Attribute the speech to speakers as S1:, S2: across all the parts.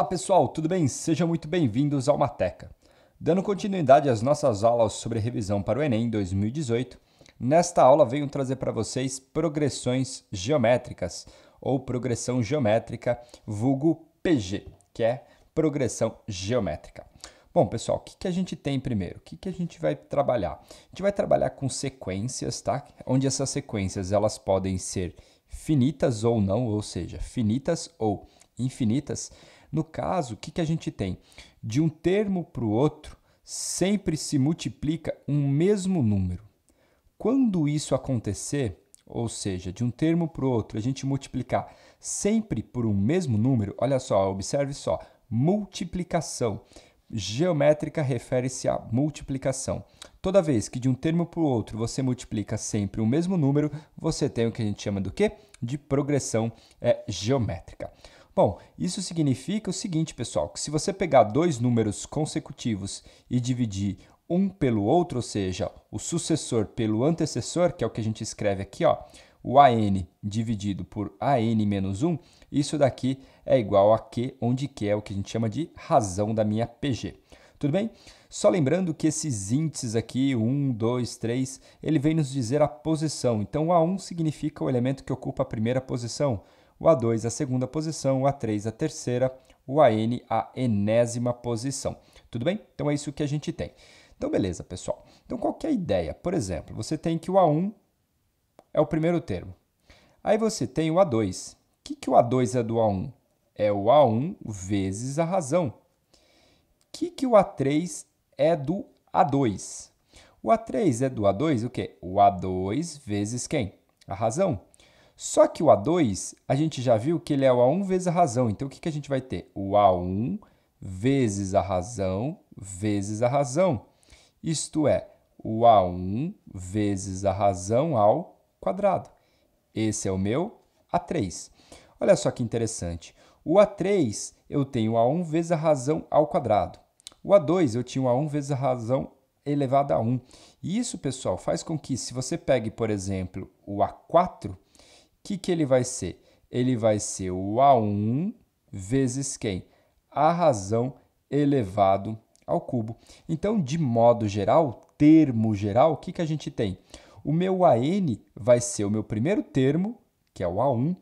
S1: Olá pessoal, tudo bem? Sejam muito bem-vindos ao Mateca. Dando continuidade às nossas aulas sobre revisão para o Enem 2018, nesta aula venho trazer para vocês progressões geométricas, ou progressão geométrica, vulgo PG, que é progressão geométrica. Bom, pessoal, o que a gente tem primeiro? O que a gente vai trabalhar? A gente vai trabalhar com sequências, tá? Onde essas sequências elas podem ser finitas ou não, ou seja, finitas ou infinitas. No caso, o que a gente tem? De um termo para o outro, sempre se multiplica um mesmo número. Quando isso acontecer, ou seja, de um termo para o outro, a gente multiplicar sempre por um mesmo número, olha só, observe só, multiplicação. Geométrica refere-se a multiplicação. Toda vez que de um termo para o outro você multiplica sempre o mesmo número, você tem o que a gente chama do quê? De progressão geométrica. Bom, isso significa o seguinte, pessoal, que se você pegar dois números consecutivos e dividir um pelo outro, ou seja, o sucessor pelo antecessor, que é o que a gente escreve aqui, ó, o AN dividido por AN menos 1, isso daqui é igual a Q, onde Q é o que a gente chama de razão da minha PG. Tudo bem? Só lembrando que esses índices aqui, 1, 2, 3, ele vem nos dizer a posição. Então, o A1 significa o elemento que ocupa a primeira posição, o A2 a segunda posição, o A3 a terceira, o AN a enésima posição. Tudo bem? Então, é isso que a gente tem. Então, beleza, pessoal. Então, qual que é a ideia? Por exemplo, você tem que o A1 é o primeiro termo. Aí você tem o A2. O que o A2 é do A1? É o A1 vezes a razão. O que o A3 é do A2? O A3 é do A2 o quê? O A2 vezes quem? A razão. Só que o A2, a gente já viu que ele é o A1 vezes a razão. Então, o que a gente vai ter? O A1 vezes a razão vezes a razão. Isto é, o A1 vezes a razão ao quadrado. Esse é o meu A3. Olha só que interessante. O A3, eu tenho A1 vezes a razão ao quadrado. O A2, eu tinha o A1 vezes a razão elevada a 1. E isso, pessoal, faz com que, se você pegue, por exemplo, o A4, o que ele vai ser? Ele vai ser o A1 vezes quem? A razão elevado ao cubo. Então, de modo geral, termo geral, o que a gente tem? O meu AN vai ser o meu primeiro termo, que é o A1,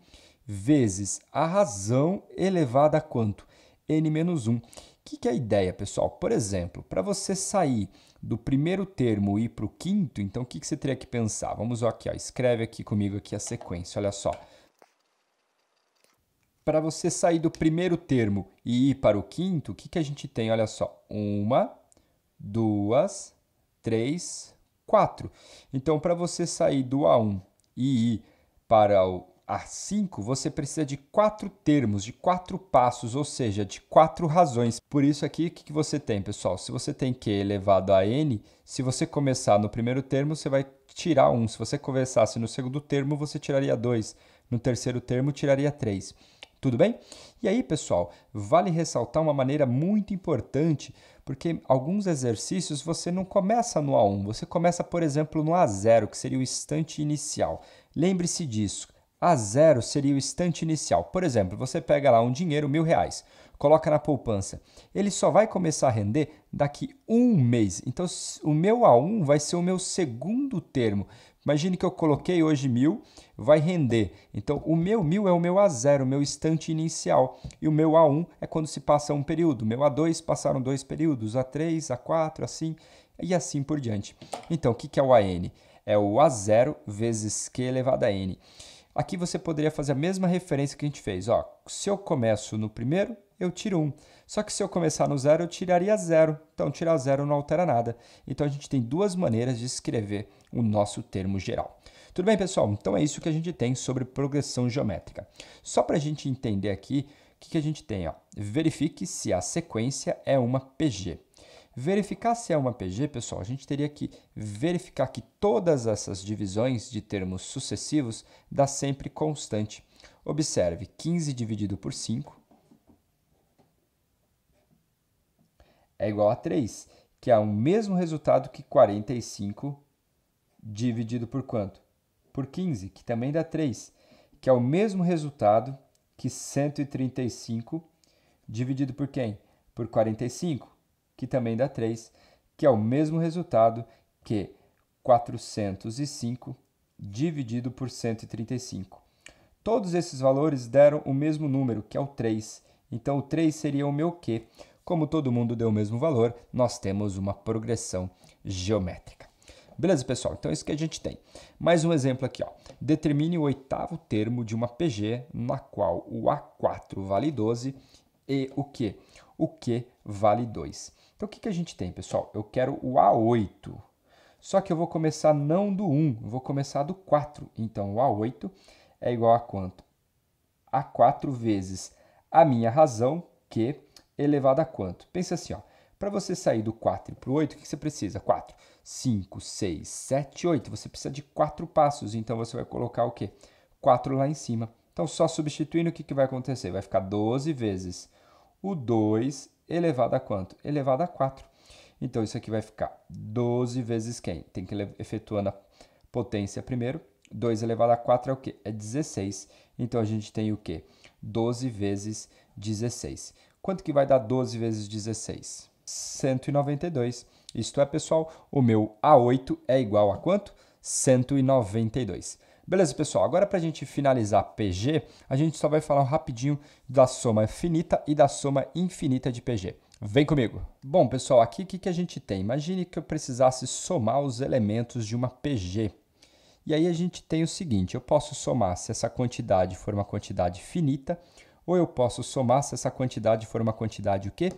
S1: vezes a razão elevada a quanto? N menos 1. O que é a ideia, pessoal? Por exemplo, para você sair do primeiro termo e ir para o quinto, então o que você teria que pensar? Vamos aqui, ó, escreve aqui comigo aqui a sequência, olha só. Para você sair do primeiro termo e ir para o quinto, o que a gente tem? Olha só, 1, 2, 3, 4. Então, para você sair do A1 e ir para o A5, você precisa de 4 termos, de 4 passos, ou seja, de 4 razões. Por isso aqui, o que você tem, pessoal? Se você tem Q elevado a N, se você começar no primeiro termo, você vai tirar 1. Se você começasse no segundo termo, você tiraria 2. No terceiro termo, tiraria 3. Tudo bem? E aí, pessoal, vale ressaltar uma maneira muito importante, porque alguns exercícios você não começa no A1, você começa, por exemplo, no A0, que seria o instante inicial. Lembre-se disso, A0 seria o instante inicial. Por exemplo, você pega lá um dinheiro, R$1.000, coloca na poupança. Ele só vai começar a render daqui um mês. Então, o meu A1 vai ser o meu segundo termo. Imagine que eu coloquei hoje 1.000, vai render. Então, o meu 1.000 é o meu A0, o meu instante inicial. E o meu A1 é quando se passa um período. O meu A2 passaram 2 períodos, A3, A4, assim, e assim por diante. Então, o que é o AN? É o A0 vezes Q elevado a N. Aqui você poderia fazer a mesma referência que a gente fez. Ó, se eu começo no primeiro, eu tiro 1. Só que se eu começar no 0, eu tiraria 0. Então, tirar 0 não altera nada. Então, a gente tem duas maneiras de escrever o nosso termo geral. Tudo bem, pessoal? Então, é isso que a gente tem sobre progressão geométrica. Só para a gente entender aqui, o que a gente tem? Ó? Verifique se a sequência é uma PG. Verificar se é uma PG, pessoal, a gente teria que verificar que todas essas divisões de termos sucessivos dá sempre constante. Observe, 15 dividido por 5 é igual a 3, que é o mesmo resultado que 45 dividido por quanto? Por 15, que também dá 3, que é o mesmo resultado que 135 dividido por quem? Por 45, que também dá 3, que é o mesmo resultado que 405 dividido por 135. Todos esses valores deram o mesmo número, que é o 3. Então, o 3 seria o meu Q. Como todo mundo deu o mesmo valor, nós temos uma progressão geométrica. Beleza, pessoal? Então, é isso que a gente tem. Mais um exemplo aqui, ó. Determine o oitavo termo de uma PG, na qual o A4 vale 12 e o Q? O Q vale 2. Então, o que a gente tem, pessoal? Eu quero o A8. Só que eu vou começar não do 1, eu vou começar do 4. Então, o A8 é igual a quanto? A 4 vezes a minha razão, Q, elevado a quanto? Pensa assim, ó. Para você sair do 4 para o 8, o que você precisa? 4, 5, 6, 7, 8. Você precisa de 4 passos, então você vai colocar o quê? 4 lá em cima. Então, só substituindo, o que vai acontecer? Vai ficar 12 vezes o 2 elevado a quanto? Elevado a 4. Então, isso aqui vai ficar 12 vezes quem? Tem que ir efetuando a potência primeiro. 2 elevado a 4 é o quê? É 16. Então, a gente tem o quê? 12 vezes 16. Quanto que vai dar 12 vezes 16? 192. Isto é, pessoal, o meu A8 é igual a quanto? 192. Beleza, pessoal? Agora, para a gente finalizar PG, a gente só vai falar rapidinho da soma finita e da soma infinita de PG. Vem comigo! Bom, pessoal, aqui o que a gente tem? Imagine que eu precisasse somar os elementos de uma PG. E aí a gente tem o seguinte, eu posso somar se essa quantidade for uma quantidade finita, ou eu posso somar se essa quantidade for uma quantidade o quê?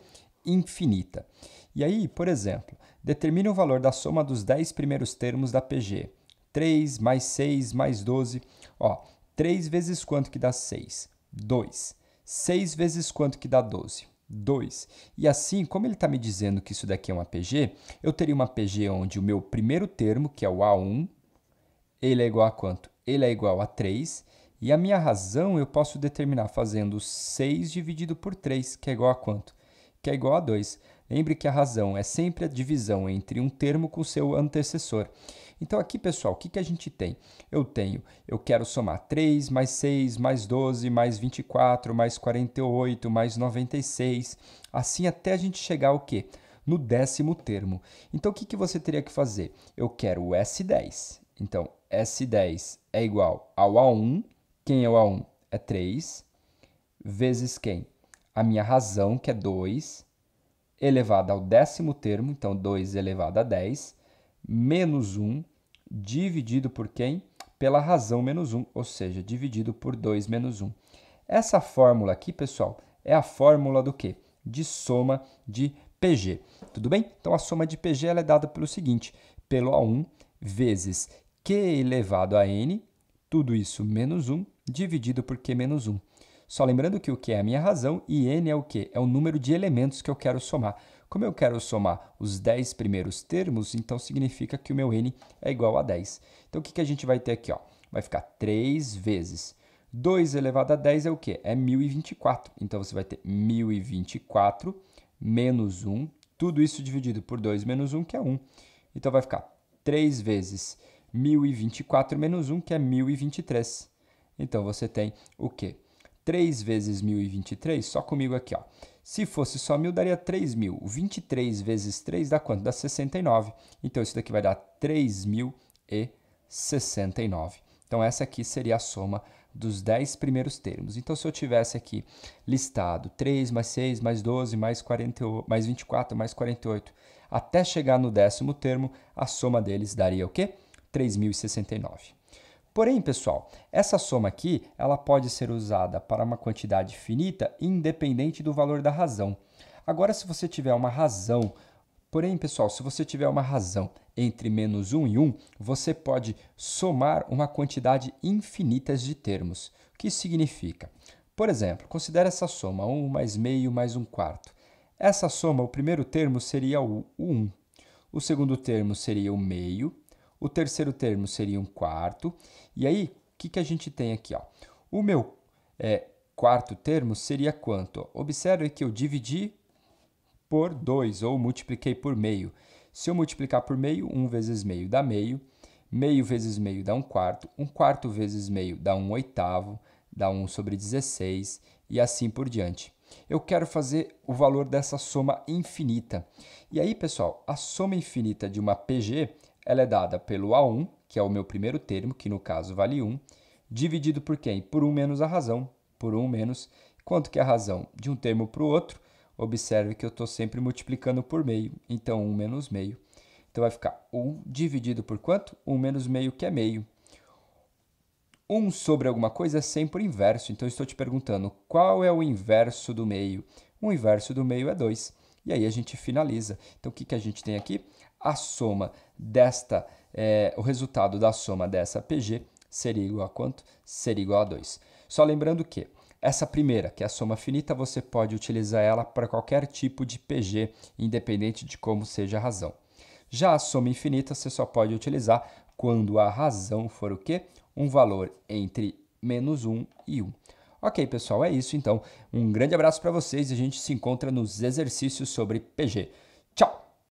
S1: Infinita. E aí, por exemplo, determine o valor da soma dos 10 primeiros termos da PG. 3 mais 6 mais 12. Ó, 3 vezes quanto que dá 6? 2. 6 vezes quanto que dá 12? 2. E assim, como ele está me dizendo que isso daqui é uma PG, eu teria uma PG onde o meu primeiro termo, que é o A1, ele é igual a quanto? Ele é igual a 3. E a minha razão eu posso determinar fazendo 6 dividido por 3, que é igual a quanto? Que é igual a 2. Lembre que a razão é sempre a divisão entre um termo com seu antecessor. Então, aqui, pessoal, o que a gente tem? Eu quero somar 3 mais 6 mais 12 mais 24 mais 48 mais 96, assim até a gente chegar ao quê? No 10º termo. Então, o que você teria que fazer? Eu quero o S10. Então, S10 é igual ao A1. Quem é o A1? É 3. Vezes quem? A minha razão, que é 2, elevado ao 10º termo, então 2 elevado a 10, menos 1, dividido por quem? Pela razão menos 1, ou seja, dividido por 2 menos 1. Essa fórmula aqui, pessoal, é a fórmula do quê? De soma de PG. Tudo bem? Então, a soma de PG ela é dada pelo seguinte, pelo A1 vezes Q elevado a N, tudo isso menos 1, dividido por Q menos 1. Só lembrando que o Q é a minha razão e N é o quê? É o número de elementos que eu quero somar. Como eu quero somar os 10 primeiros termos, então significa que o meu N é igual a 10. Então, o que a gente vai ter aqui? Ó? Vai ficar 3 vezes 2 elevado a 10 é o quê? É 1024. Então, você vai ter 1024 menos 1, tudo isso dividido por 2 menos 1, que é 1. Então, vai ficar 3 vezes 1024 menos 1, que é 1023. Então, você tem o quê? 3 vezes 1023, só comigo aqui, ó. Se fosse só 1000, daria 3000. 23 vezes 3 dá quanto? Dá 69. Então, isso daqui vai dar 3069. Então, essa aqui seria a soma dos 10 primeiros termos. Então, se eu tivesse aqui listado 3 mais 6 mais 12 mais 48, mais 24 mais 48, até chegar no 10º termo, a soma deles daria o quê? 3069. Porém, pessoal, essa soma aqui ela pode ser usada para uma quantidade finita independente do valor da razão. Agora, se você tiver uma razão, porém, pessoal, se você tiver uma razão entre menos 1 e 1, você pode somar uma quantidade infinita de termos. O que isso significa? Por exemplo, considere essa soma, 1 mais meio mais 1/4. Essa soma, o primeiro termo seria o 1, o segundo termo seria o meio, o terceiro termo seria 1/4. E aí, o que a gente tem aqui? Ó? O meu quarto termo seria quanto? Observe que eu dividi por 2, ou multipliquei por meio. Se eu multiplicar por meio, 1 vezes meio dá meio, meio vezes meio dá 1/4, 1/4 vezes meio dá 1/8, dá 1 sobre 16, e assim por diante. eu quero fazer o valor dessa soma infinita. E aí, pessoal, a soma infinita de uma PG, ela é dada pelo A1, que é o meu primeiro termo, que no caso vale 1, dividido por quem? Por 1 menos a razão, por 1 menos. Quanto que é a razão? De um termo para o outro, observe que eu estou sempre multiplicando por meio, então 1 menos meio. Então vai ficar 1 dividido por quanto? 1 menos meio, que é meio. 1 sobre alguma coisa é sempre o inverso, então estou te perguntando qual é o inverso do meio? O inverso do meio é 2. E aí a gente finaliza. Então o que a gente tem aqui? A soma desta, o resultado da soma dessa PG seria igual a quanto? Seria igual a 2. Só lembrando que essa primeira, que é a soma finita, você pode utilizar ela para qualquer tipo de PG, independente de como seja a razão. Já a soma infinita você só pode utilizar quando a razão for o quê? Um valor entre menos 1 e 1. Ok, pessoal, é isso então. Um grande abraço para vocês e a gente se encontra nos exercícios sobre PG.